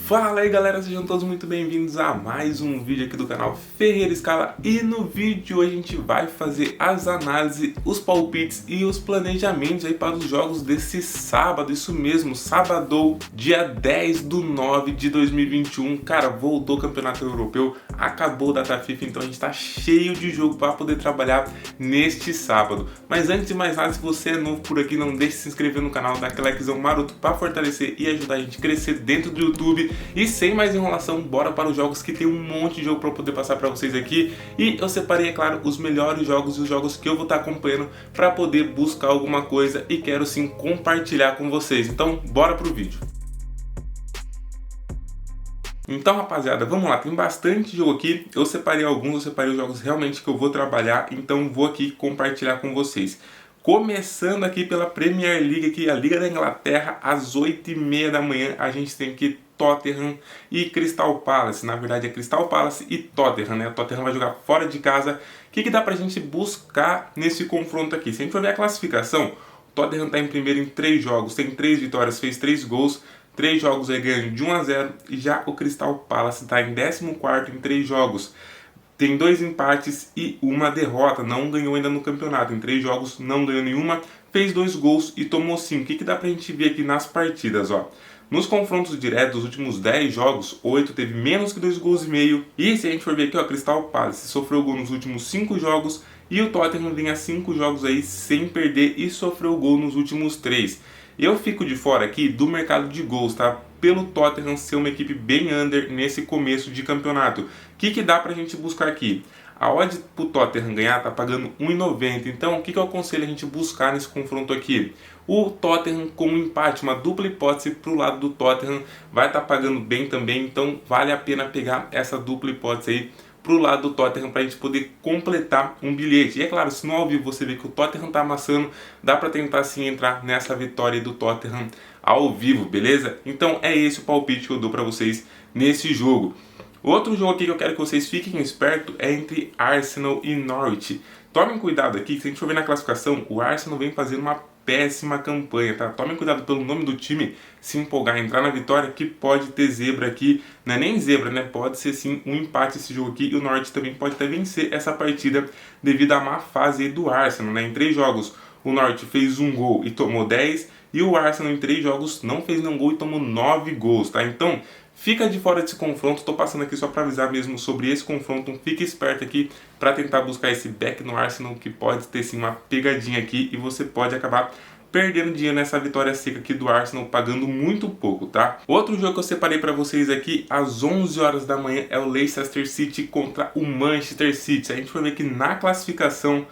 Fala aí galera, sejam todos muito bem-vindos a mais um vídeo aqui do canal Ferreira Scala. E no vídeo de hoje a gente vai fazer as análises, os palpites e os planejamentos aí para os jogos desse sábado. Isso mesmo, sábado, dia 10/9 de 2021. Cara, voltou o Campeonato Europeu, acabou a data FIFA, então a gente tá cheio de jogo para poder trabalhar neste sábado. Mas antes de mais nada, se você é novo por aqui, não deixe de se inscrever no canal, dar aquele likezão maroto para fortalecer e ajudar a gente a crescer dentro do YouTube. E sem mais enrolação, bora para os jogos, que tem um monte de jogo para poder passar para vocês aqui. E eu separei, é claro, os melhores jogos e os jogos que eu vou estar acompanhando para poder buscar alguma coisa e quero sim compartilhar com vocês. Então, bora pro vídeo. Então, rapaziada, vamos lá, tem bastante jogo aqui. Eu separei alguns, eu separei os jogos realmente que eu vou trabalhar, então vou aqui compartilhar com vocês. Começando aqui pela Premier League, aqui, a Liga da Inglaterra, às 8h30 da manhã, a gente tem aqui Tottenham e Crystal Palace. Na verdade é Crystal Palace e Tottenham, né? O Tottenham vai jogar fora de casa. O que dá pra gente buscar nesse confronto aqui? Se a gente for ver a classificação, o Tottenham está em primeiro em 3 jogos, tem 3 vitórias, fez 3 gols, 3 jogos aí ganhando de 1-0. E já o Crystal Palace está em 14º em 3 jogos. Tem 2 empates e 1 derrota, não ganhou ainda no campeonato. Em 3 jogos não ganhou nenhuma, fez 2 gols e tomou 5. O que dá pra gente ver aqui nas partidas, ó? Nos confrontos diretos dos últimos 10 jogos, 8 teve menos que 2 gols e meio. E se a gente for ver aqui, ó, Crystal Palace sofreu gol nos últimos 5 jogos e o Tottenham vinha 5 jogos aí sem perder e sofreu gol nos últimos 3. Eu fico de fora aqui do mercado de gols, tá? Pelo Tottenham ser uma equipe bem under nesse começo de campeonato. O que dá pra gente buscar aqui? A odd pro Tottenham ganhar tá pagando 1,90. Então, o que eu aconselho a gente buscar nesse confronto aqui? O Tottenham com um empate, uma dupla hipótese pro lado do Tottenham, vai estar pagando bem também. Então, vale a pena pegar essa dupla hipótese aí pro lado do Tottenham para a gente poder completar um bilhete. E é claro, se no ao vivo você vê que o Tottenham tá amassando, dá para tentar sim entrar nessa vitória do Tottenham ao vivo, beleza? Então, é esse o palpite que eu dou para vocês nesse jogo. Outro jogo aqui que eu quero que vocês fiquem espertos é entre Arsenal e Norwich. Tomem cuidado aqui, que se a gente for ver na classificação, o Arsenal vem fazendo uma péssima campanha, tá? Tomem cuidado pelo nome do time, se empolgar, entrar na vitória, que pode ter zebra aqui. Não é nem zebra, né? Pode ser sim um empate esse jogo aqui, e o Norwich também pode até vencer essa partida devido à má fase aí do Arsenal, né? Em 3 jogos, o Norwich fez 1 gol e tomou 10, e o Arsenal em 3 jogos não fez nenhum gol e tomou 9 gols, tá? Então, fica de fora desse confronto, tô passando aqui só para avisar mesmo sobre esse confronto, fique esperto aqui para tentar buscar esse back no Arsenal, que pode ter sim uma pegadinha aqui e você pode acabar perdendo dinheiro nessa vitória seca aqui do Arsenal, pagando muito pouco, tá? Outro jogo que eu separei para vocês aqui, às 11 horas da manhã, é o Leicester City contra o Manchester City. Se a gente for ver aqui na classificação,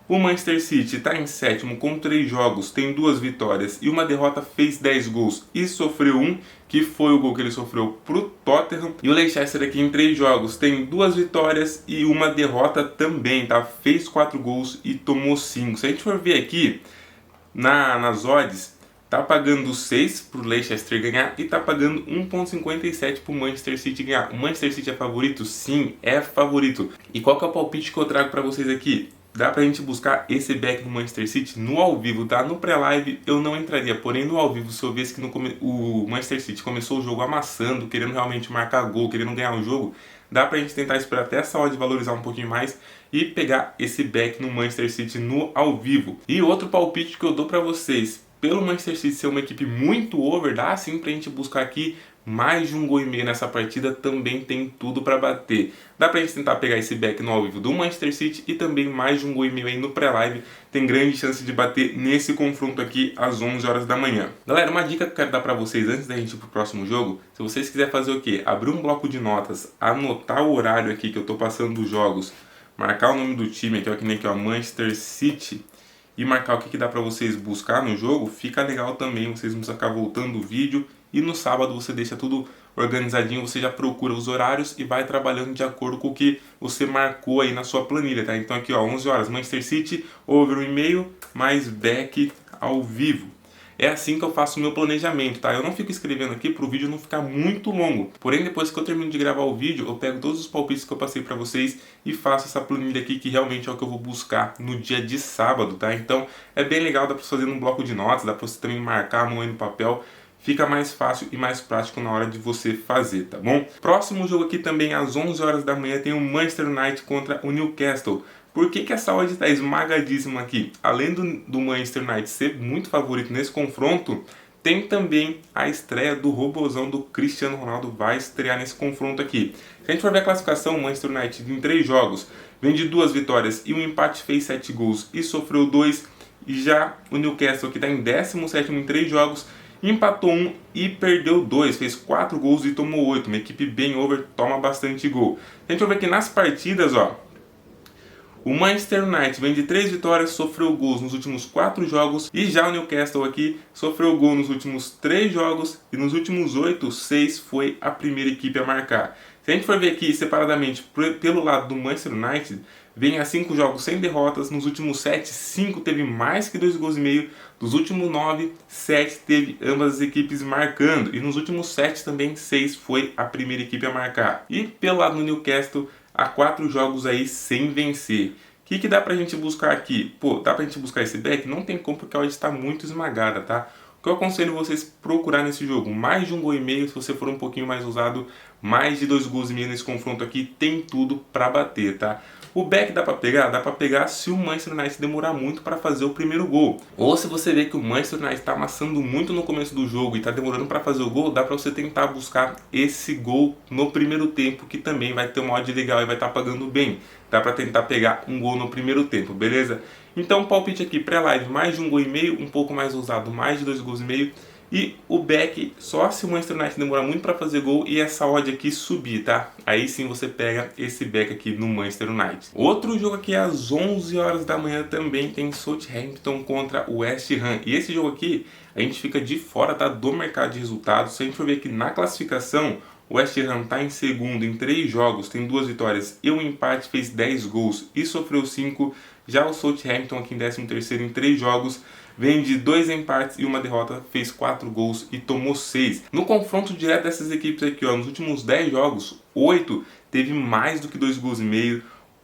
o Manchester City está em 7º com 3 jogos, tem 2 vitórias e 1 derrota, fez 10 gols e sofreu 1, que foi o gol que ele sofreu pro Tottenham. E o Leicester aqui em 3 jogos tem 2 vitórias e 1 derrota também, tá? Fez 4 gols e tomou 5. Se a gente for ver aqui nas odds, tá pagando 6 pro Leicester ganhar e tá pagando 1,57 pro Manchester City ganhar. O Manchester City é favorito? Sim, é favorito. E qual que é o palpite que eu trago para vocês aqui? Dá pra gente buscar esse back no Manchester City no ao vivo, tá? No pré-live eu não entraria, porém no ao vivo, se eu visse que o Manchester City começou o jogo amassando, querendo realmente marcar gol, querendo ganhar o jogo, dá pra gente tentar esperar até essa odd valorizar um pouquinho mais e pegar esse back no Manchester City no ao vivo. E outro palpite que eu dou pra vocês, pelo Manchester City ser uma equipe muito over, dá sim pra gente buscar aqui mais de 1,5 gols nessa partida, também tem tudo para bater. Dá pra gente tentar pegar esse back no ao vivo do Manchester City e também mais de 1,5 gols aí no pré-live. Tem grande chance de bater nesse confronto aqui às 11 horas da manhã. Galera, uma dica que eu quero dar pra vocês antes da gente ir pro próximo jogo, se vocês quiserem fazer o quê? Abrir um bloco de notas, anotar o horário aqui que eu tô passando dos jogos, marcar o nome do time aqui, ó, que nem aqui, ó, Manchester City, e marcar o que dá pra vocês buscar no jogo, fica legal também, vocês não precisam ficar voltando o vídeo. E no sábado você deixa tudo organizadinho, você já procura os horários e vai trabalhando de acordo com o que você marcou aí na sua planilha, tá? Então aqui, ó, 11 horas, Manchester City, over 1,5, mais back ao vivo. É assim que eu faço o meu planejamento, tá? Eu não fico escrevendo aqui para o vídeo não ficar muito longo. Porém, depois que eu termino de gravar o vídeo, eu pego todos os palpites que eu passei para vocês e faço essa planilha aqui, que realmente é o que eu vou buscar no dia de sábado, tá? Então, é bem legal, dá para fazer num bloco de notas, dá para você também marcar a mão aí no papel. fica mais fácil e mais prático na hora de você fazer, tá bom? Próximo jogo aqui também às 11 horas da manhã tem o Manchester United contra o Newcastle. Por que essa odd está esmagadíssima aqui? Além do Manchester United ser muito favorito nesse confronto, tem também a estreia do robozão do Cristiano Ronaldo, vai estrear nesse confronto aqui. Se a gente for ver a classificação, o Manchester United em 3 jogos vem de 2 vitórias e um empate, fez 7 gols e sofreu 2. E já o Newcastle, que está em 17º em 3 jogos, empatou 1 e perdeu 2, fez 4 gols e tomou 8. Uma equipe bem over, toma bastante gol. Se a gente for ver aqui nas partidas, ó, o Manchester United vem de 3 vitórias, sofreu gols nos últimos 4 jogos. E já o Newcastle aqui sofreu gol nos últimos 3 jogos. E nos últimos 8, 6 foi a primeira equipe a marcar. Se a gente for ver aqui separadamente pelo lado do Manchester United, vem a 5 jogos sem derrotas. Nos últimos 7, 5 teve mais que 2 gols e meio. Dos últimos 9, 7 teve ambas as equipes marcando. E nos últimos 7 também, 6 foi a primeira equipe a marcar. E pelo lado do Newcastle, há 4 jogos aí sem vencer. O que dá pra gente buscar aqui? Pô, dá pra gente buscar esse back? Não tem como, porque a odd está muito esmagada, tá? O que eu aconselho vocês procurar nesse jogo? Mais de 1 gol e meio, se você for um pouquinho mais ousado, mais de 2 gols e meio nesse confronto aqui, tem tudo pra bater, tá? O back dá pra pegar? Dá pra pegar se o Manchester United demorar muito para fazer o primeiro gol. Ou se você vê que o Manchester United tá amassando muito no começo do jogo e tá demorando para fazer o gol, dá pra você tentar buscar esse gol no primeiro tempo, que também vai ter uma odd legal e vai estar pagando bem. Dá pra tentar pegar um gol no primeiro tempo, beleza? Então palpite aqui pré-live, mais de 1 gol e meio, um pouco mais ousado, mais de 2 gols e meio. E o back só se o Manchester United demorar muito para fazer gol e essa odd aqui subir, tá? Aí sim você pega esse back aqui no Manchester United. Outro jogo aqui às 11 horas da manhã também tem Southampton contra o West Ham. E esse jogo aqui a gente fica de fora, tá, do mercado de resultados. Se a gente for ver aqui na classificação, o West Ham está em segundo em 3 jogos, tem 2 vitórias e um empate, fez 10 gols e sofreu 5. Já o Southampton aqui em 13º em 3 jogos, vem de 2 empates e uma derrota, fez 4 gols e tomou 6. No confronto direto dessas equipes aqui, ó, nos últimos 10 jogos, 8 teve mais do que 2 gols e meio.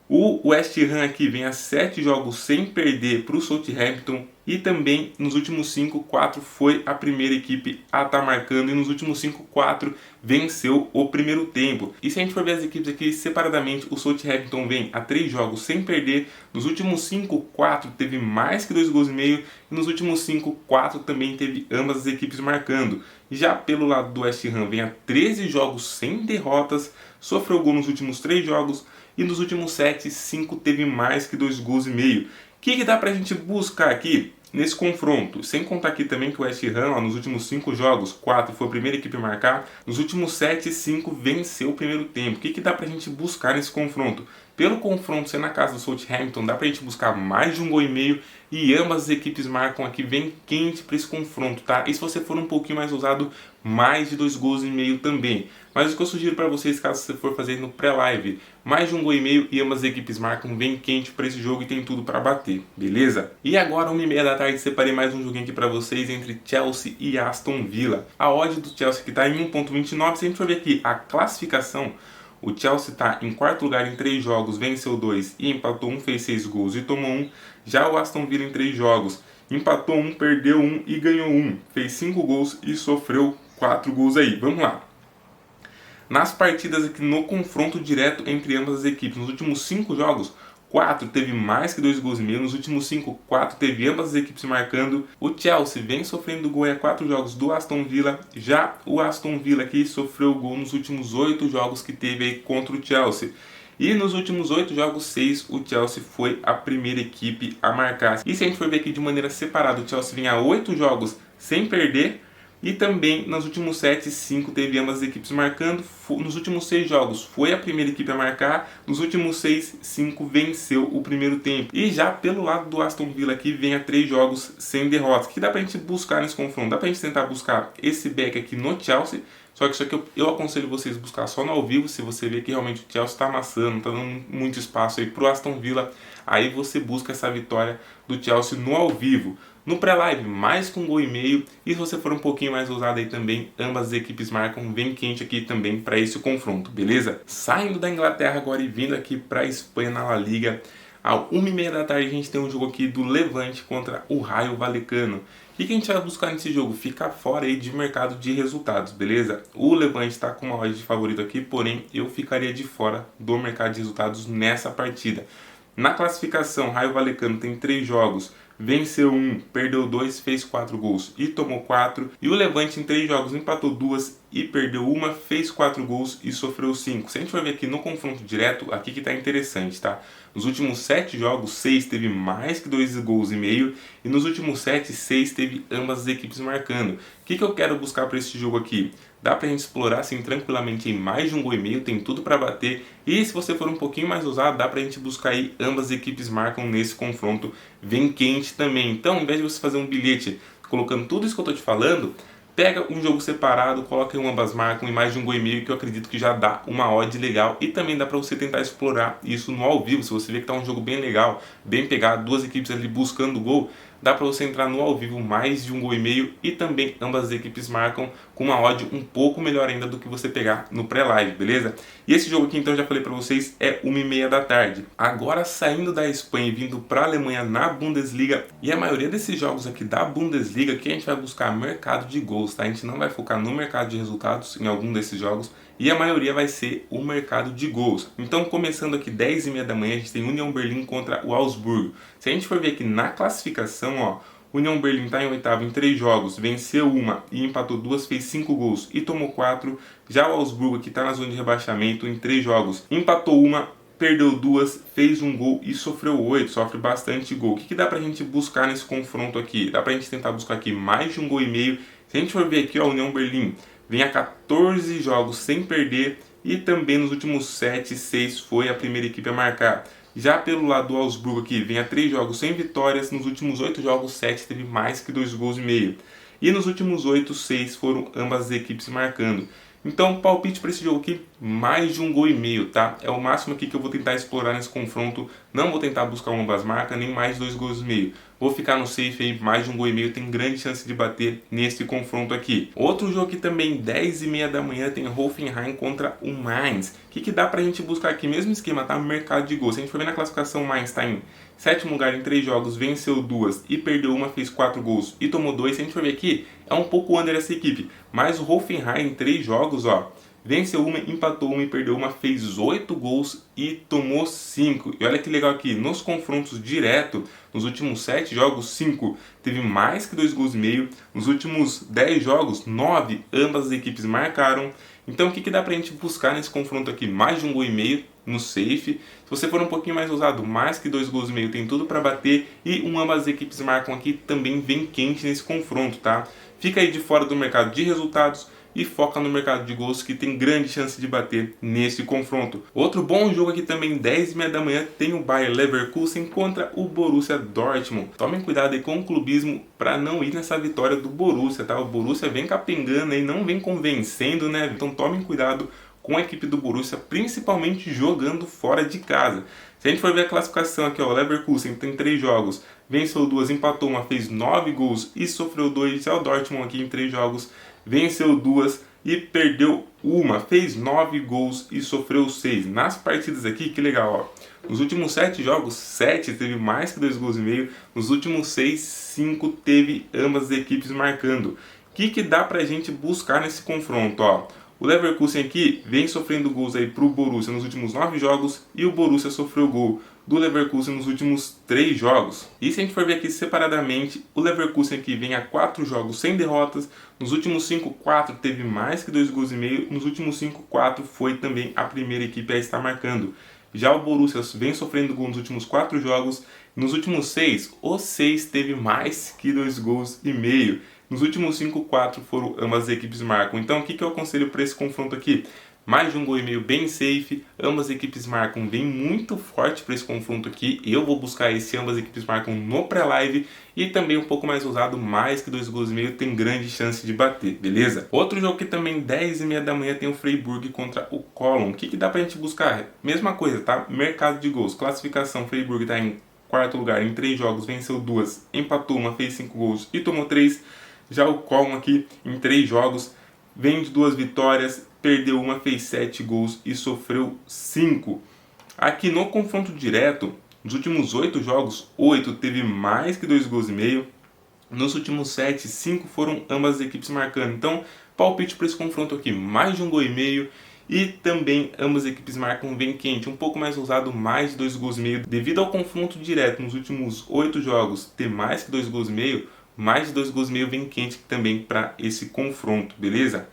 O West Ham aqui vem a 7 jogos sem perder para o Southampton. E também nos últimos 5, 4 foi a primeira equipe a estar marcando. E nos últimos 5, 4 venceu o primeiro tempo. E se a gente for ver as equipes aqui separadamente, o Southampton vem a 3 jogos sem perder. Nos últimos 5, 4 teve mais que 2 gols e meio. E nos últimos 5, 4 também teve ambas as equipes marcando. Já pelo lado do West Ham vem a 13 jogos sem derrotas. Sofreu gol nos últimos 3 jogos. E nos últimos 7, 5 teve mais que 2 gols e meio. O que dá pra gente buscar aqui nesse confronto? Sem contar aqui também que o West Ham, ó, nos últimos 5 jogos, 4 foi a primeira equipe a marcar. Nos últimos 7, 5 venceu o primeiro tempo. O que dá pra gente buscar nesse confronto? Pelo confronto ser na casa do Southampton, dá pra gente buscar mais de 1 gol e meio. E ambas as equipes marcam aqui, vem quente para esse confronto, tá? E se você for um pouquinho mais ousado, mais de 2 gols e meio também. Mas o que eu sugiro para vocês, caso você for fazer no pré-live, mais de 1 gol e meio e ambas as equipes marcam, vem quente para esse jogo e tem tudo para bater, beleza? E agora, 1h30 da tarde, separei mais um joguinho aqui para vocês entre Chelsea e Aston Villa. A odd do Chelsea que está em 1.29, se a gente for ver aqui a classificação, o Chelsea está em 4º lugar em 3 jogos, venceu 2 e empatou 1, fez 6 gols e tomou 1. Já o Aston Villa em 3 jogos, empatou 1, perdeu 1 e ganhou 1. Fez 5 gols e sofreu 4 gols aí. Vamos lá. Nas partidas aqui no confronto direto entre ambas as equipes, nos últimos 5 jogos, 4 teve mais que 2 gols e meio. Nos últimos 5, 4 teve ambas as equipes marcando. O Chelsea vem sofrendo gol a 4 jogos do Aston Villa. Já o Aston Villa aqui sofreu gol nos últimos 8 jogos que teve aí contra o Chelsea. E nos últimos 8 jogos, 6, o Chelsea foi a primeira equipe a marcar. E se a gente for ver aqui de maneira separada, o Chelsea vinha a 8 jogos sem perder. E também nos últimos 7, 5 teve ambas as equipes marcando. Nos últimos 6 jogos foi a primeira equipe a marcar. Nos últimos 6, 5 venceu o primeiro tempo. E já pelo lado do Aston Villa aqui vem a 3 jogos sem derrotas. O que dá pra gente buscar nesse confronto? Dá pra gente tentar buscar esse back aqui no Chelsea. Só que isso aqui eu aconselho vocês buscar só no ao vivo. Se você vê que realmente o Chelsea está amassando, está dando muito espaço aí pro Aston Villa, aí você busca essa vitória do Chelsea no ao vivo. No pré-live, mais com 1 gol e meio. E se você for um pouquinho mais ousado aí também, ambas as equipes marcam, bem quente aqui também para esse confronto, beleza? Saindo da Inglaterra agora e vindo aqui para a Espanha na La Liga. Às 1h30 da tarde a gente tem um jogo aqui do Levante contra o Rayo Vallecano. O que a gente vai buscar nesse jogo? Ficar fora aí de mercado de resultados, beleza? O Levante está com uma odd de favorito aqui, porém eu ficaria de fora do mercado de resultados nessa partida. Na classificação, Raio Vallecano tem 3 jogos, venceu 1, perdeu 2, fez 4 gols e tomou 4. E o Levante em 3 jogos empatou 2 e perdeu 1, fez 4 gols e sofreu 5. Se a gente for ver aqui no confronto direto, aqui que tá interessante, tá? Nos últimos 7 jogos, 6 teve mais que 2 gols e meio, e nos últimos 7, 6 teve ambas as equipes marcando. O que eu quero buscar para esse jogo aqui? Dá pra gente explorar assim tranquilamente em mais de 1 gol e meio, tem tudo para bater. E se você for um pouquinho mais ousado, dá pra gente buscar aí ambas as equipes marcam nesse confronto, vem quente também. Então, ao invés de você fazer um bilhete colocando tudo isso que eu tô te falando, pega um jogo separado, coloca em ambas marcam em mais de 1 gol e meio, que eu acredito que já dá uma odd legal. E também dá pra você tentar explorar isso no ao vivo, se você vê que tá um jogo bem legal, bem pegado, duas equipes ali buscando gol, dá para você entrar no ao vivo mais de 1 gol e meio e também ambas as equipes marcam com uma odd um pouco melhor ainda do que você pegar no pré-live, beleza? E esse jogo aqui, então, já falei para vocês, é 1h30 da tarde. Agora, saindo da Espanha e vindo para a Alemanha na Bundesliga, e a maioria desses jogos aqui da Bundesliga, que a gente vai buscar mercado de gols, tá? A gente não vai focar no mercado de resultados em algum desses jogos, e a maioria vai ser o mercado de gols. Então, começando aqui 10h30 da manhã, a gente tem União Berlim contra o Augsburgo. Se a gente for ver aqui na classificação, ó, União Berlim está em oitavo em 3 jogos, venceu 1 e empatou 2, fez 5 gols e tomou 4. Já o Augsburgo, que está na zona de rebaixamento, em 3 jogos, empatou 1, perdeu 2, fez 1 gol e sofreu 8, sofre bastante gol. O que dá pra gente buscar nesse confronto aqui? Dá pra gente tentar buscar aqui mais de 1 gol e meio. Se a gente for ver aqui, ó, a União Berlim vem a 14 jogos sem perder e também nos últimos 7, 6 foi a primeira equipe a marcar. Já pelo lado do Augsburgo aqui, vem a 3 jogos sem vitórias, nos últimos 8 jogos, 7 teve mais que 2 gols e meio. E nos últimos 8, 6 foram ambas as equipes marcando. Então, palpite para esse jogo aqui, mais de 1 gol e meio, tá? É o máximo aqui que eu vou tentar explorar nesse confronto. Não vou tentar buscar ambas marcas, nem mais 2 gols e meio. Vou ficar no safe aí, mais de 1 gol e meio, tem grande chance de bater nesse confronto aqui. Outro jogo aqui também, 10h30 da manhã, tem Hoffenheim contra o Mainz. O que dá pra gente buscar aqui? Mesmo esquema, tá? Mercado de gols. Se a gente for ver na classificação, o Mainz está em 7º lugar em 3 jogos, venceu 2 e perdeu 1, fez 4 gols e tomou 2. Se a gente for ver aqui, é um pouco under essa equipe. Mas o Hoffenheim em 3 jogos, ó, venceu 1, empatou 1 e perdeu 1, fez 8 gols e tomou 5. E olha que legal aqui, nos confrontos direto, nos últimos 7 jogos, 5 teve mais que 2 gols e meio. Nos últimos 10 jogos, 9 ambas as equipes marcaram. Então o que dá pra gente buscar nesse confronto aqui? Mais de 1 gol e meio no safe. Se você for um pouquinho mais ousado, mais que 2 gols e meio tem tudo para bater. E ambas as equipes marcam aqui, também vem quente nesse confronto, tá? Fica aí de fora do mercado de resultados e foca no mercado de gols, que tem grande chance de bater nesse confronto. Outro bom jogo aqui também, 10h30 da manhã, tem o Bayer Leverkusen contra o Borussia Dortmund. Tomem cuidado aí com o clubismo para não ir nessa vitória do Borussia, tá? O Borussia vem capengando aí, não vem convencendo, né? Então tomem cuidado com a equipe do Borussia, principalmente jogando fora de casa. Se a gente for ver a classificação aqui, ó, o Leverkusen tem 3 jogos, venceu 2, empatou 1, fez 9 gols e sofreu 2. Já o Dortmund aqui em 3 jogos, venceu 2 e perdeu 1, fez 9 gols e sofreu 6. Nas partidas aqui, que legal, ó. Nos últimos 7 jogos, 7 teve mais que 2 gols e meio. Nos últimos 6, 5 teve ambas as equipes marcando. O que dá pra gente buscar nesse confronto, ó? O Leverkusen aqui vem sofrendo gols aí pro Borussia nos últimos 9 jogos e o Borussia sofreu gol do Leverkusen nos últimos 3 jogos. E se a gente for ver aqui separadamente, o Leverkusen aqui vem a 4 jogos sem derrotas, nos últimos 5, 4 teve mais que 2 gols e meio, nos últimos 5, 4 foi também a primeira equipe a estar marcando. Já o Borussia vem sofrendo gol nos últimos 4 jogos, nos últimos 6, o 6 teve mais que 2 gols e meio. Nos últimos 5, 4 foram ambas as equipes marcam. Então o que eu aconselho para esse confronto aqui? Mais de 1 gol e meio bem safe, ambas as equipes marcam bem muito forte para esse confronto aqui. Eu vou buscar esse ambas as equipes marcam no pré-live e também um pouco mais ousado, mais que 2 gols e meio, tem grande chance de bater, beleza? Outro jogo que também 10h30 da manhã tem o Freiburg contra o Cologne. O que dá pra gente buscar? Mesma coisa, tá? Mercado de gols, classificação, Freiburg tá em 4º lugar em 3 jogos, venceu 2, empatou 1, fez 5 gols e tomou 3. Já o Cologne aqui em 3 jogos, vem de 2 vitórias, perdeu 1, fez 7 gols e sofreu 5. Aqui no confronto direto, nos últimos 8 jogos, 8 teve mais que 2 gols e meio. Nos últimos 7, 5 foram ambas as equipes marcando. Então, palpite para esse confronto aqui, mais de 1,5 gols. E também ambas as equipes marcam bem quente, um pouco mais ousado, mais de 2,5 gols. Devido ao confronto direto nos últimos 8 jogos ter mais que 2,5 gols, mais de 2,5 gols bem quente também para esse confronto, beleza?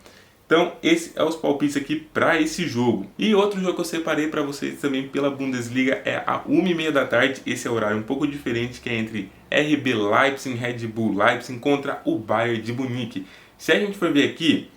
Então, esse é os palpites aqui para esse jogo. E outro jogo que eu separei para vocês também pela Bundesliga é a 1h30 da tarde. Esse é um horário um pouco diferente, que é entre RB Leipzig e Red Bull Leipzig contra o Bayern de Munique. Se a gente for ver aqui,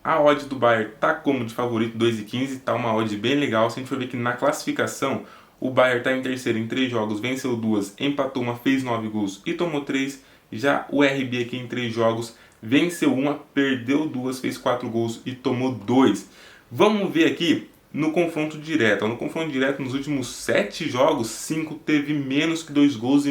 a odd do Bayern tá como de favorito, 2,15, tá uma odd bem legal. Se a gente for ver aqui na classificação, o Bayern tá em terceiro em 3 jogos, venceu 2, empatou 1, fez 9 gols e tomou 3. Já o RB aqui em 3 jogos, venceu 1, perdeu 2, fez 4 gols e tomou 2. Vamos ver aqui no confronto direto. No confronto direto, nos últimos 7 jogos, 5 teve menos que 2,5 gols.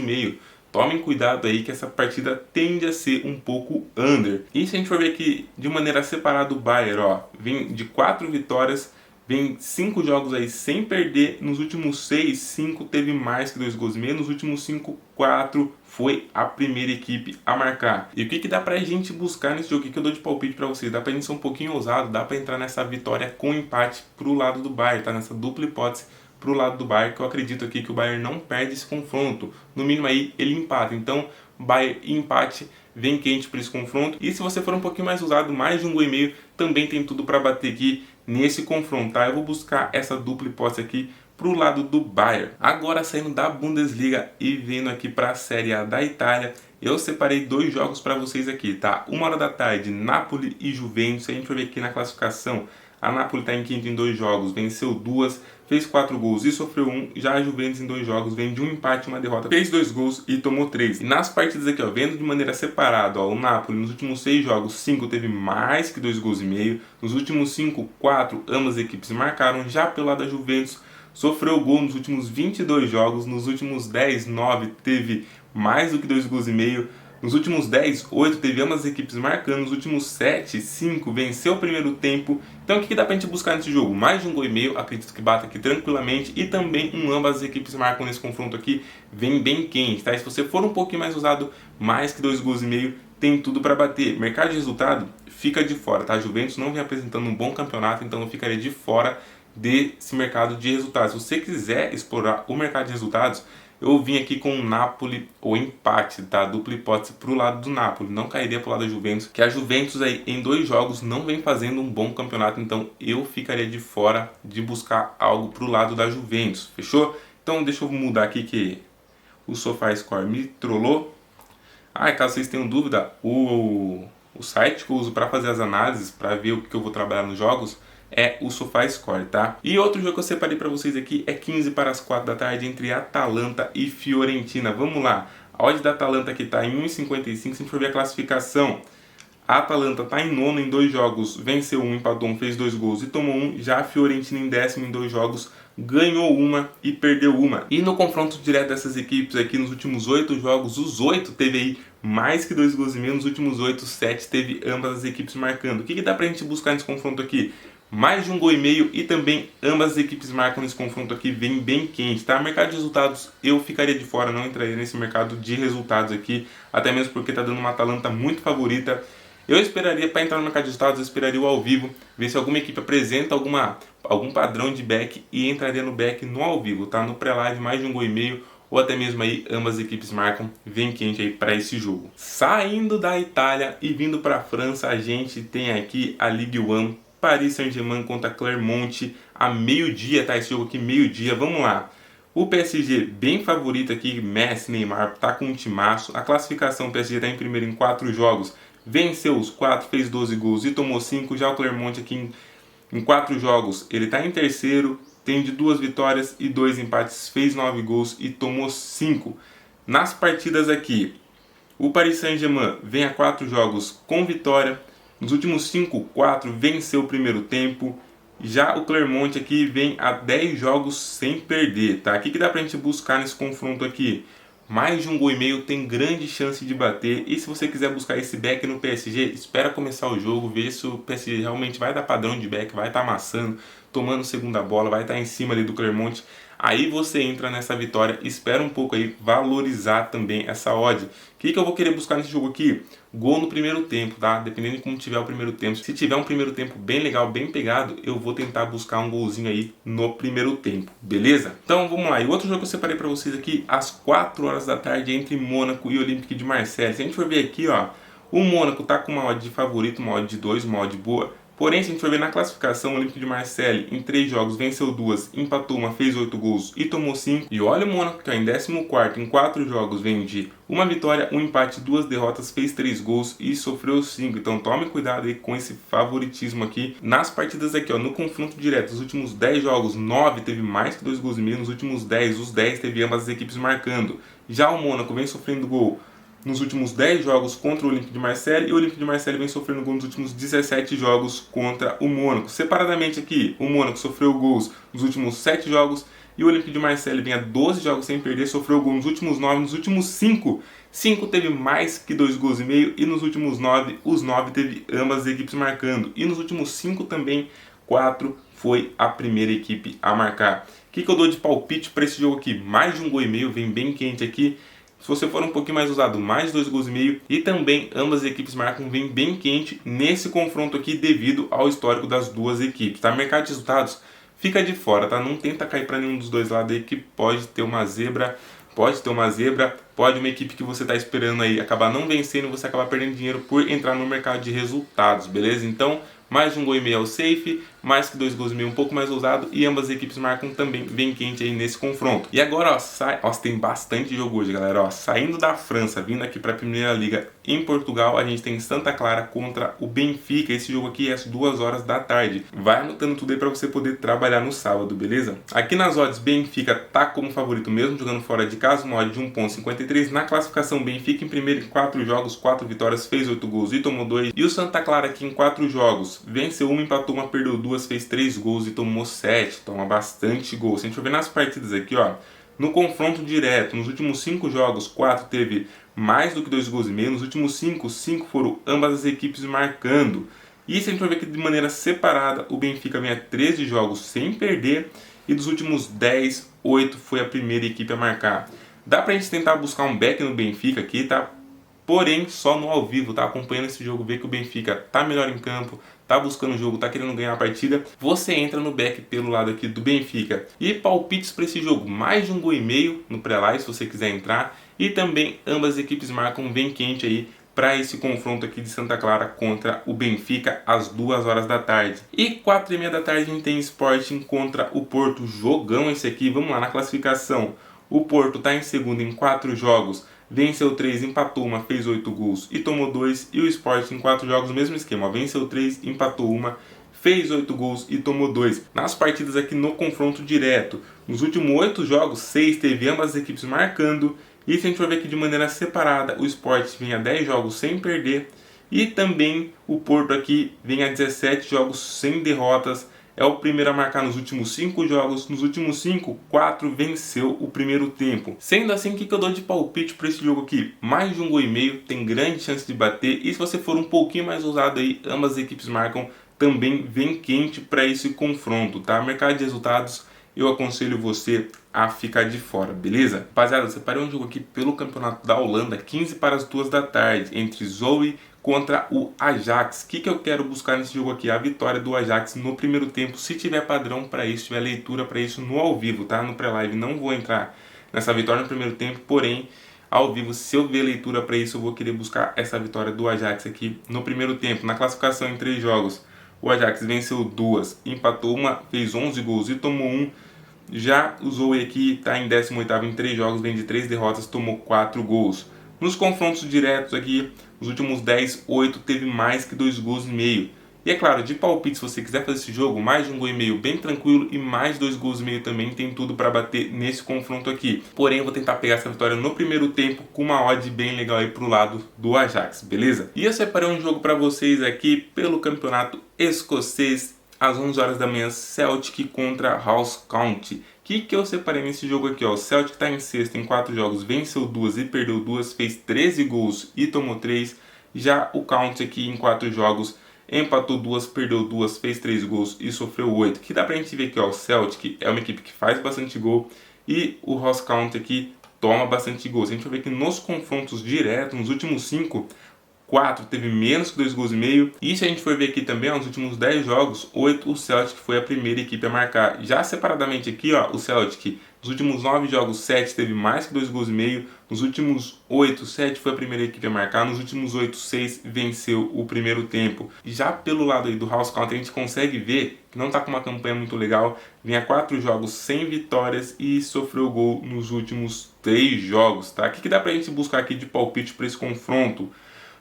Tomem cuidado aí que essa partida tende a ser um pouco under. E se a gente for ver aqui de maneira separada o Bayern, ó, vem de 4 vitórias, vem 5 jogos aí sem perder. Nos últimos 6, 5 teve mais que 2,5 gols. Nos últimos 5, 4 foi a primeira equipe a marcar. E o que dá pra gente buscar nesse jogo? O que eu dou de palpite pra vocês? Dá pra gente ser um pouquinho ousado, dá pra entrar nessa vitória com empate pro lado do Bayern, tá? Nessa dupla hipótese pro lado do Bayern, que eu acredito aqui que o Bayern não perde esse confronto. No mínimo aí ele empata. Então, Bayern empate, vem quente para esse confronto. E se você for um pouquinho mais usado, mais de 1,5 gols, também tem tudo para bater aqui nesse confronto, tá? Eu vou buscar essa dupla hipótese aqui pro lado do Bayern. Agora, saindo da Bundesliga e vindo aqui para a Série A da Itália, eu separei 2 jogos para vocês aqui, tá? 1h da tarde, Napoli e Juventus. Se a gente for ver aqui na classificação, a Napoli está em quinto em 2 jogos, venceu 2, fez 4 gols e sofreu 1. Já a Juventus em 2 jogos vem de um empate e uma derrota, fez 2 gols e tomou 3. E nas partidas aqui, ó, vendo de maneira separada, ó, o Napoli nos últimos 6 jogos, 5 teve mais que 2,5 gols. Nos últimos 5, 4, ambas as equipes marcaram. Já pelo lado da Juventus, sofreu gol nos últimos 22 jogos, nos últimos 10, 9 teve mais do que 2,5 gols. Nos últimos 10, 8 teve ambas as equipes marcando. Nos últimos 7, 5 venceu o primeiro tempo. Então o que dá pra gente buscar nesse jogo? Mais de 1,5 gols, acredito que bata aqui tranquilamente. E também ambas as equipes marcam nesse confronto aqui, vem bem quente, tá? E se você for um pouquinho mais usado, mais que 2,5 gols, tem tudo para bater. Mercado de resultado, fica de fora, tá? A Juventus não vem apresentando um bom campeonato, então eu ficaria de fora desse mercado de resultados. Se você quiser explorar o mercado de resultados, eu vim aqui com o Napoli ou empate, tá? Dupla hipótese pro lado do Napoli. Não cairia pro lado da Juventus, que a Juventus aí em 2 jogos não vem fazendo um bom campeonato, então eu ficaria de fora de buscar algo pro lado da Juventus, fechou? Então deixa eu mudar aqui que o SofaScore me trollou. Caso vocês tenham dúvida, o site que eu uso para fazer as análises, para ver o que eu vou trabalhar nos jogos, é o SofaScore, tá? E outro jogo que eu separei para vocês aqui é 15 para as 4 da tarde entre Atalanta e Fiorentina. Vamos lá. A odd da Atalanta aqui está em 1,55. Se a gente for ver a classificação, a Atalanta está em nono em 2 jogos, venceu 1, empatou 1, fez 2 gols e tomou 1. Já a Fiorentina em décimo em 2 jogos, ganhou 1 e perdeu 1. E no confronto direto dessas equipes aqui, nos últimos 8 jogos, os 8 teve aí mais que 2,5 gols. Nos últimos 8, 7 teve ambas as equipes marcando. O que dá pra gente buscar nesse confronto aqui? Mais de 1,5 gols e também ambas as equipes marcam nesse confronto aqui, vem bem quente, tá? Mercado de resultados, eu ficaria de fora, não entraria nesse mercado de resultados aqui, até mesmo porque tá dando uma Atalanta muito favorita. Eu esperaria, para entrar no mercado de resultados, eu esperaria o ao vivo, ver se alguma equipe apresenta algum padrão de back e entraria no back no ao vivo, tá? No pré-live, mais de 1,5 gols ou até mesmo aí ambas as equipes marcam, vem quente aí para esse jogo. Saindo da Itália e vindo para a França, a gente tem aqui a Ligue 1, Paris Saint-Germain contra Clermont a meio-dia, tá? Esse jogo aqui meio-dia, vamos lá. O PSG bem favorito aqui, Messi, Neymar, tá com um timaço. A classificação, o PSG tá em primeiro em 4 jogos, venceu os 4, fez 12 gols e tomou 5. Já o Clermont aqui em 4 jogos, ele tá em terceiro, tem de 2 vitórias e 2 empates, fez 9 gols e tomou 5. Nas partidas aqui, o Paris Saint-Germain vem a 4 jogos com vitória. Nos últimos 5, 4 venceu o primeiro tempo. Já o Clermont aqui vem a 10 jogos sem perder, tá? O que dá pra gente buscar nesse confronto aqui? Mais de 1,5 gols tem grande chance de bater. E se você quiser buscar esse back no PSG, espera começar o jogo, ver se o PSG realmente vai dar padrão de back, vai estar amassando, tomando segunda bola, vai estar em cima ali do Clermont. Aí você entra nessa vitória, espera um pouco aí, valorizar também essa odd. O que eu vou querer buscar nesse jogo aqui? Gol no primeiro tempo, tá? Dependendo de como tiver o primeiro tempo. Se tiver um primeiro tempo bem legal, bem pegado, eu vou tentar buscar um golzinho aí no primeiro tempo, beleza? Então vamos lá. E o outro jogo que eu separei pra vocês aqui, às 4 horas da tarde, entre Mônaco e Olympique de Marseille. Se a gente for ver aqui, ó, o Mônaco tá com uma odd de favorito, uma odd de 2, uma odd boa. Porém, se a gente for ver na classificação, o Olympique de Marseille em 3 jogos venceu 2, empatou uma, fez 8 gols e tomou 5. E olha o Mônaco que é em 14º, em 4 jogos vem de uma vitória, um empate, 2 derrotas, fez 3 gols e sofreu 5. Então tome cuidado aí com esse favoritismo aqui. Nas partidas aqui, ó, no confronto direto, os últimos 10 jogos, 9 teve mais que 2 gols e meio. Nos últimos 10, os 10 teve ambas as equipes marcando. Já o Mônaco vem sofrendo gol nos últimos 10 jogos contra o Olympique de Marseille, e o Olympique de Marseille vem sofrendo gol nos últimos 17 jogos contra o Mônaco. Separadamente aqui, o Mônaco sofreu gols nos últimos 7 jogos, e o Olympique de Marseille vinha 12 jogos sem perder, sofreu gol nos últimos 9, nos últimos 5 teve mais que 2 gols e meio, e nos últimos 9, os 9 teve ambas as equipes marcando, e nos últimos 5 também, 4 foi a primeira equipe a marcar. O que eu dou de palpite para esse jogo aqui? Mais de 1 gol e meio, vem bem quente aqui. Se você for um pouquinho mais ousado, mais 2 gols e meio, e também ambas as equipes marcam, vem bem quente nesse confronto aqui devido ao histórico das duas equipes, tá? Mercado de resultados fica de fora, tá? Não tenta cair para nenhum dos dois lados aí que pode ter uma zebra, pode uma equipe que você está esperando aí acabar não vencendo e você acabar perdendo dinheiro por entrar no mercado de resultados, beleza? Então, mais de 1 gol e meio é o safe, mais que 2 gols e meio um pouco mais ousado, e ambas as equipes marcam também bem quente aí nesse confronto. E agora, ó, tem bastante jogo hoje, galera, ó, saindo da França, vindo aqui para a Primeira Liga em Portugal, a gente tem Santa Clara contra o Benfica. Esse jogo aqui é às 2 horas da tarde. Vai anotando tudo aí para você poder trabalhar no sábado, beleza? Aqui nas odds, Benfica tá como favorito mesmo, jogando fora de casa, uma odd de 1,53. Na classificação, Benfica em primeiro em 4 jogos, 4 vitórias, fez 8 gols e tomou 2. E o Santa Clara aqui em 4 jogos, venceu uma, empatou uma, perdeu 2, fez 3 gols e tomou 7. Toma bastante gol. Se a gente for ver nas partidas aqui, ó, no confronto direto, nos últimos 5 jogos, 4 teve mais do que 2 gols e meio. Nos últimos 5 foram ambas as equipes marcando. E se a gente for ver aqui de maneira separada, o Benfica vem a 13 jogos sem perder. E dos últimos 10, 8 foi a primeira equipe a marcar. Dá pra gente tentar buscar um back no Benfica aqui, tá? Porém, só no ao vivo, tá? Acompanhando esse jogo, vê que o Benfica tá melhor em campo, tá buscando o jogo, tá querendo ganhar a partida. Você entra no back pelo lado aqui do Benfica. E palpites para esse jogo, mais de 1 gol e meio no pré-live, se você quiser entrar. E também ambas as equipes marcam bem quente aí para esse confronto aqui de Santa Clara contra o Benfica às 2 horas da tarde. E 4h30 da tarde a gente tem Sporting contra o Porto. Jogão esse aqui, vamos lá na classificação. O Porto está em segundo em 4 jogos, venceu 3, empatou uma, fez 8 gols e tomou 2. E o Sporting em 4 jogos, mesmo esquema, venceu 3, empatou uma, fez 8 gols e tomou 2. Nas partidas aqui no confronto direto, nos últimos 8 jogos, 6 teve ambas as equipes marcando. E se a gente for ver aqui de maneira separada, o Sport vem a 10 jogos sem perder. E também o Porto aqui vem a 17 jogos sem derrotas. É o primeiro a marcar nos últimos 5 jogos. Nos últimos 5, 4 venceu o primeiro tempo. Sendo assim, o que eu dou de palpite para esse jogo aqui? Mais de 1 gol e meio, tem grande chance de bater. E se você for um pouquinho mais ousado aí, ambas as equipes marcam, também vem quente para esse confronto, tá? Mercado de resultados, eu aconselho você a ficar de fora, beleza? Rapaziada, eu separei um jogo aqui pelo campeonato da Holanda, 15 para as 2 da tarde, entre Zoe contra o Ajax. O que eu quero buscar nesse jogo aqui? A vitória do Ajax no primeiro tempo, se tiver padrão para isso, tiver leitura para isso no ao vivo, tá? No pré-live não vou entrar nessa vitória no primeiro tempo, porém, ao vivo, se eu ver leitura para isso, eu vou querer buscar essa vitória do Ajax aqui no primeiro tempo. Na classificação em 3 jogos, o Ajax venceu 2, empatou uma, fez 11 gols e tomou 1. Já o Zoe aqui está em 18º em 3 jogos, vem de 3 derrotas, tomou 4 gols. Nos confrontos diretos aqui, nos últimos 10, 8 teve mais que 2 gols e meio. E é claro, de palpite, se você quiser fazer esse jogo, mais de 1 gol e meio bem tranquilo e mais 2 gols e meio também, tem tudo para bater nesse confronto aqui. Porém, eu vou tentar pegar essa vitória no primeiro tempo com uma odd bem legal aí pro lado do Ajax, beleza? E eu separei um jogo para vocês aqui pelo campeonato escocês, às 11 horas da manhã, Celtic contra Ross County. O que eu separei nesse jogo aqui, ó? O Celtic está em sexto em 4 jogos, venceu 2 e perdeu 2, fez 13 gols e tomou 3. Já o County aqui em 4 jogos empatou 2, perdeu 2, fez 3 gols e sofreu 8. Que dá pra gente ver aqui, ó, o Celtic é uma equipe que faz bastante gol e o Ross County aqui toma bastante gols. A gente vai ver que nos confrontos diretos, nos últimos 5, 4 teve menos que 2 gols e meio. E se a gente for ver aqui também, ó, nos últimos 10 jogos, 8 o Celtic foi a primeira equipe a marcar. Já separadamente aqui, ó, o Celtic, nos últimos 9 jogos, 7 teve mais que 2 gols e meio. Nos últimos 8, 7 foi a primeira equipe a marcar. Nos últimos 8, 6 venceu o primeiro tempo. E já pelo lado aí do House County, a gente consegue ver que não tá com uma campanha muito legal. Vinha 4 jogos sem vitórias e sofreu gol nos últimos 3 jogos, tá? O que dá pra gente buscar aqui de palpite para esse confronto?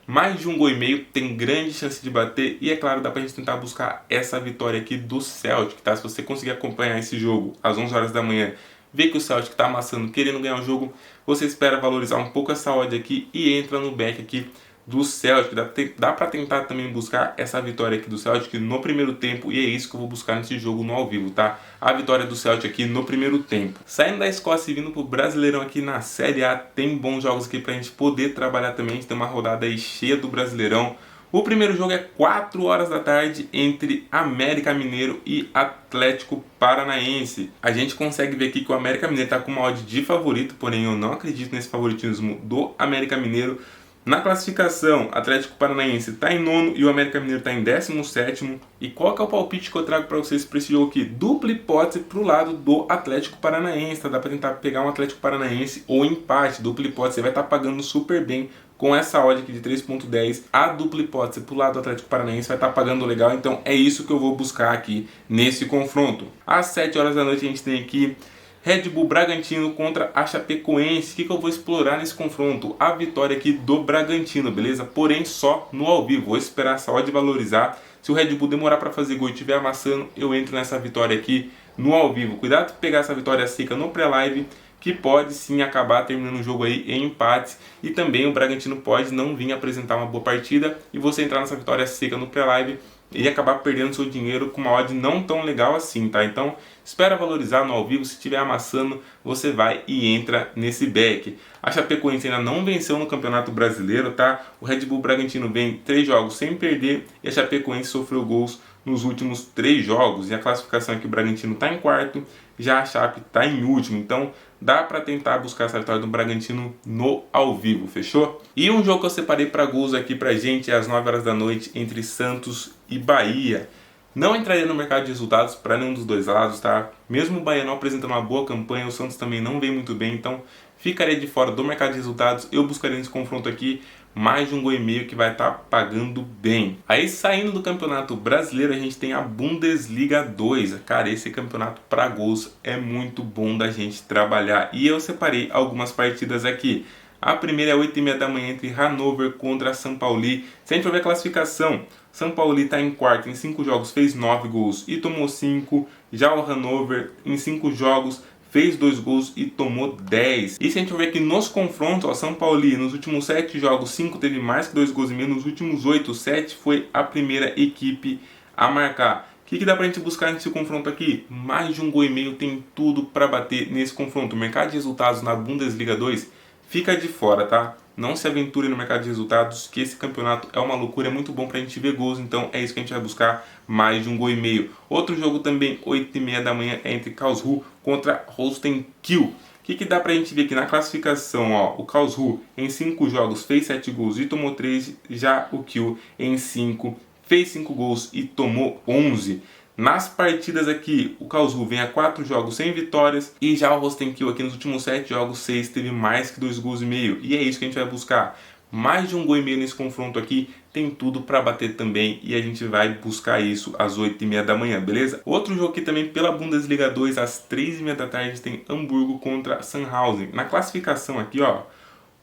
Mais de 1 gol e meio, tem grande chance de bater e é claro, dá pra gente tentar buscar essa vitória aqui do Celtic, tá? Se você conseguir acompanhar esse jogo às 11 horas da manhã, ver que o Celtic tá amassando, querendo ganhar o jogo, você espera valorizar um pouco essa odd aqui e entra no back aqui do Celtic. Dá pra tentar também buscar essa vitória aqui do Celtic no primeiro tempo e é isso que eu vou buscar nesse jogo no ao vivo, tá? A vitória do Celtic aqui no primeiro tempo. Saindo da Escócia e vindo pro Brasileirão aqui na Série A, tem bons jogos aqui pra gente poder trabalhar também. A gente tem uma rodada aí cheia do Brasileirão. O primeiro jogo é 4 horas da tarde entre América Mineiro e Atlético Paranaense. A gente consegue ver aqui que o América Mineiro está com uma odd de favorito, porém eu não acredito nesse favoritismo do América Mineiro. Na classificação, Atlético Paranaense está em 9º e o América Mineiro está em 17º. E qual que é o palpite que eu trago para vocês para esse jogo aqui? Dupla hipótese para o lado do Atlético Paranaense, tá? Dá para tentar pegar um Atlético Paranaense ou empate. Dupla hipótese, você vai estar pagando super bem com essa odd aqui de 3.10. A dupla hipótese para o lado do Atlético Paranaense vai estar pagando legal, então é isso que eu vou buscar aqui nesse confronto. Às 7 horas da noite a gente tem aqui Red Bull Bragantino contra a Chapecoense. O que eu vou explorar nesse confronto? A vitória aqui do Bragantino, beleza? Porém só no ao vivo. Vou esperar essa odd valorizar. Se o Red Bull demorar para fazer gol e estiver amassando, eu entro nessa vitória aqui no ao vivo. Cuidado de pegar essa vitória seca no pré-live, que pode sim acabar terminando o jogo aí em empates. E também o Bragantino pode não vir apresentar uma boa partida e você entrar nessa vitória seca no pré-live e acabar perdendo seu dinheiro com uma odd não tão legal assim, tá? Então, espera valorizar no ao vivo. Se estiver amassando, você vai e entra nesse back. A Chapecoense ainda não venceu no Campeonato Brasileiro, tá? O Red Bull Bragantino vem 3 jogos sem perder e a Chapecoense sofreu gols nos últimos 3 jogos. E a classificação aqui, o Bragantino está em 4º, já a Chape está em último. Então, dá para tentar buscar essa vitória do Bragantino no ao vivo, fechou? E um jogo que eu separei para gols aqui pra gente é às 9 horas da noite entre Santos e Bahia. Não entraria no mercado de resultados para nenhum dos dois lados, tá? Mesmo o Bahia não apresentando uma boa campanha, o Santos também não vem muito bem, então ficaria de fora do mercado de resultados. Eu buscaria nesse confronto aqui mais de 1 gol e meio que vai estar pagando bem. Aí saindo do Campeonato Brasileiro, a gente tem a Bundesliga 2. Cara, esse campeonato para gols é muito bom da gente trabalhar. E eu separei algumas partidas aqui. A primeira é 8h30 da manhã entre Hannover contra São Paulo. Se a gente for ver a classificação, São Paulo está em 4º, em 5 jogos fez 9 gols e tomou 5. Já o Hannover em 5 jogos fez 2 gols e tomou 10. E se a gente for ver aqui nos confrontos, ó, São Paulo nos últimos 7 jogos, 5 teve mais que 2 gols e meio. Nos últimos 8, 7 foi a primeira equipe a marcar. O que dá pra gente buscar nesse confronto aqui? Mais de 1 gol e meio, tem tudo para bater nesse confronto. O mercado de resultados na Bundesliga 2 fica de fora, tá? Não se aventure no mercado de resultados, que esse campeonato é uma loucura, é muito bom pra gente ver gols, então é isso que a gente vai buscar, mais de 1 gol e meio. Outro jogo também, 8h30 da manhã, é entre Karlsruhe contra Holstein Kiel. O que dá pra gente ver aqui na classificação, ó? O Karlsruhe em 5 jogos fez 7 gols e tomou 3, já o Kiel em 5 fez 5 gols e tomou 11. Nas partidas aqui, o Karlsruhe vem a 4 jogos sem vitórias e já o Holstein Kiel aqui nos últimos 7 jogos, 6 teve mais que 2 gols e meio. E é isso que a gente vai buscar. Mais de 1 gol e meio nesse confronto aqui, tem tudo para bater também e a gente vai buscar isso às 8h30 da manhã, beleza? Outro jogo aqui também pela Bundesliga 2, às 3h30 da tarde, tem Hamburgo contra Sandhausen. Na classificação aqui, ó,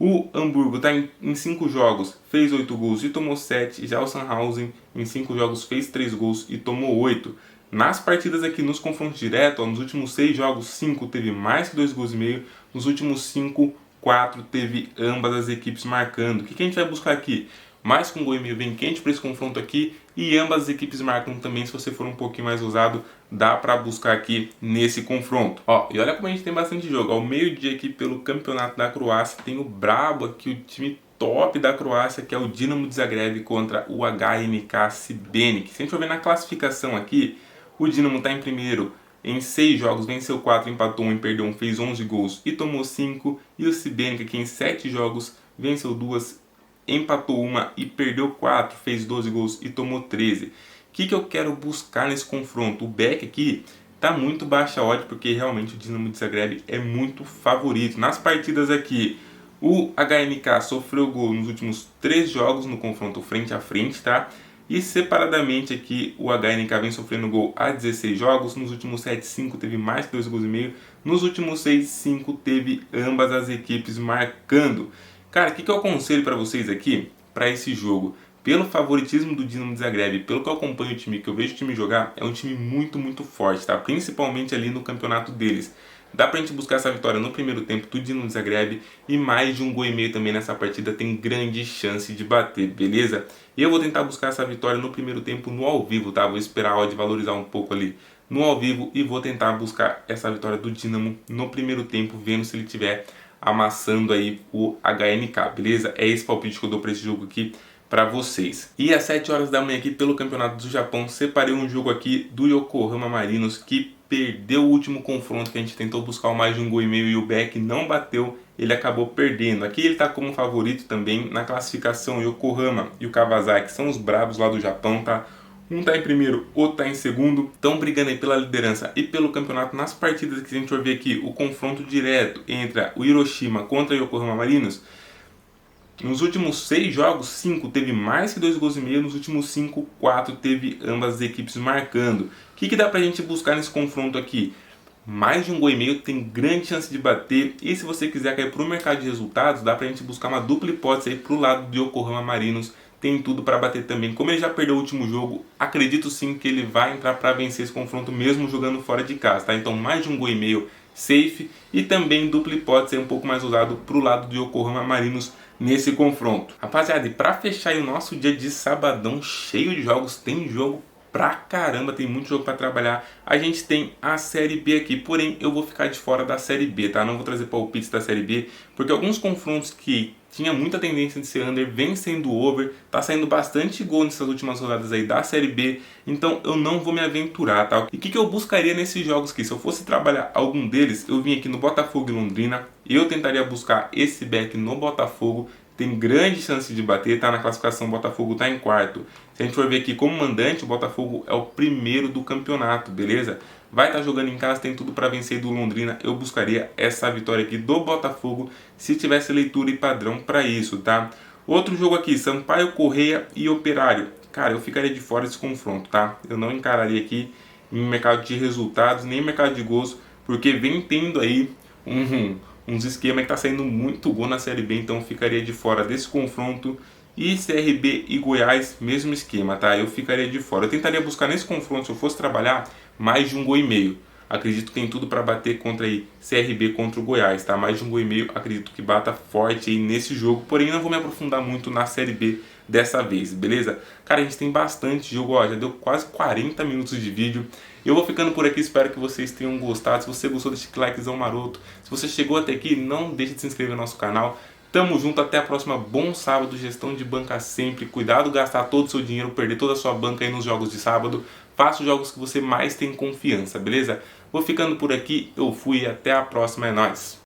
o Hamburgo está em 5 jogos, fez 8 gols e tomou 7. Já o Sandhausen em 5 jogos fez 3 gols e tomou 8. Nas partidas aqui nos confrontos diretos, nos últimos 6 jogos, 5 teve mais que 2 gols e meio. Nos últimos 5, 4 teve ambas as equipes marcando. O que a gente vai buscar aqui? Mais com 1 gol e meio bem quente para esse confronto aqui. E ambas as equipes marcam também, se você for um pouquinho mais ousado, dá para buscar aqui nesse confronto. Ó, e olha como a gente tem bastante jogo. Ao meio-dia aqui pelo Campeonato da Croácia, tem o brabo aqui, o time top da Croácia, que é o Dinamo de Zagreb contra o HNK Šibenik. Se a gente for ver na classificação aqui, o Dinamo está em primeiro em 6 jogos, venceu 4, empatou 1 e perdeu 1, fez 11 gols e tomou 5. E o Šibenik aqui em 7 jogos, venceu 2, empatou 1 e perdeu 4, fez 12 gols e tomou 13. O que eu quero buscar nesse confronto? O Beck aqui tá muito baixa a odd, porque realmente o Dinamo de Zagreb é muito favorito. Nas partidas aqui, o HNK sofreu gol nos últimos 3 jogos no confronto frente a frente, tá? E separadamente aqui, o HNK vem sofrendo gol há 16 jogos. Nos últimos 7, 5 teve mais que 2 gols e meio. Nos últimos 6, 5 teve ambas as equipes marcando. Cara, o que eu aconselho para vocês aqui, para esse jogo? Pelo favoritismo do Dinamo de Zagreb, pelo que eu acompanho o time, que eu vejo o time jogar, é um time muito forte, tá? Principalmente ali no campeonato deles. Dá pra gente buscar essa vitória no primeiro tempo do Dinamo de Zagreb, e mais de 1 gol e meio também nessa partida tem grande chance de bater, beleza? E eu vou tentar buscar essa vitória no primeiro tempo no ao vivo, tá? Vou esperar a odd valorizar um pouco ali no ao vivo e vou tentar buscar essa vitória do Dinamo no primeiro tempo, vendo se ele tiver amassando aí o HNK, beleza? É esse palpite que eu dou pra esse jogo aqui para vocês. E às 7 horas da manhã aqui pelo Campeonato do Japão, separei um jogo aqui do Yokohama Marinos, que perdeu o último confronto, que a gente tentou buscar mais de 1 gol e meio e o Beck não bateu, ele acabou perdendo. Aqui ele está como favorito também na classificação. O Yokohama e o Kawasaki são os brabos lá do Japão, tá? Um tá em primeiro, outro tá em segundo, estão brigando aí pela liderança e pelo campeonato. Nas partidas que a gente vai ver aqui, o confronto direto entre o Hiroshima contra o Yokohama Marinos, nos últimos 6 jogos, 5 teve mais que 2 gols e meio, nos últimos 5, 4 teve ambas as equipes marcando. O que dá pra gente buscar nesse confronto aqui? Mais de 1 gol e meio, tem grande chance de bater, e se você quiser cair pro mercado de resultados, dá pra gente buscar uma dupla hipótese aí pro lado de Yokohama Marinos, tem tudo para bater também. Como ele já perdeu o último jogo, acredito sim que ele vai entrar para vencer esse confronto mesmo jogando fora de casa, tá? Então mais de 1 gol e meio safe, e também dupla hipótese um pouco mais usado para o lado de Yokohama Marinos nesse confronto. Rapaziada, e para fechar aí o nosso dia de sabadão cheio de jogos, tem jogo pra caramba, tem muito jogo para trabalhar. A gente tem a Série B aqui, porém eu vou ficar de fora da Série B, tá? Não vou trazer palpites da Série B, porque alguns confrontos que tinha muita tendência de ser under, vem sendo over, tá saindo bastante gol nessas últimas rodadas aí da Série B, então eu não vou me aventurar, tá? E o que eu buscaria nesses jogos aqui? Se eu fosse trabalhar algum deles, eu vim aqui no Botafogo e Londrina, eu tentaria buscar esse back no Botafogo, tem grande chance de bater, tá? Na classificação o Botafogo tá em quarto. Se a gente for ver aqui como mandante, o Botafogo é o primeiro do campeonato, beleza? Vai estar jogando em casa, tem tudo para vencer do Londrina. Eu buscaria essa vitória aqui do Botafogo se tivesse leitura e padrão para isso, tá? Outro jogo aqui, Sampaio Corrêa e Operário. Cara, eu ficaria de fora desse confronto, tá? Eu não encararia aqui em mercado de resultados, nem mercado de gols, porque vem tendo aí uns esquemas que tá saindo muito gol na Série B, então eu ficaria de fora desse confronto. E CRB e Goiás, mesmo esquema, tá? Eu ficaria de fora. Eu tentaria buscar nesse confronto, se eu fosse trabalhar, mais de 1 gol e meio. Acredito que tem tudo para bater contra aí CRB contra o Goiás, tá? Mais de 1 gol e meio, acredito que bata forte aí nesse jogo. Porém, não vou me aprofundar muito na Série B dessa vez, beleza? Cara, a gente tem bastante jogo, ó, já deu quase 40 minutos de vídeo. Eu vou ficando por aqui, espero que vocês tenham gostado. Se você gostou, deixa aquele likezão maroto. Se você chegou até aqui, não deixe de se inscrever no nosso canal. Tamo junto, até a próxima. Bom sábado, gestão de banca sempre. Cuidado gastar todo o seu dinheiro, perder toda a sua banca aí nos jogos de sábado. Faça os jogos que você mais tem confiança, beleza? Vou ficando por aqui, eu fui e até a próxima, é nóis!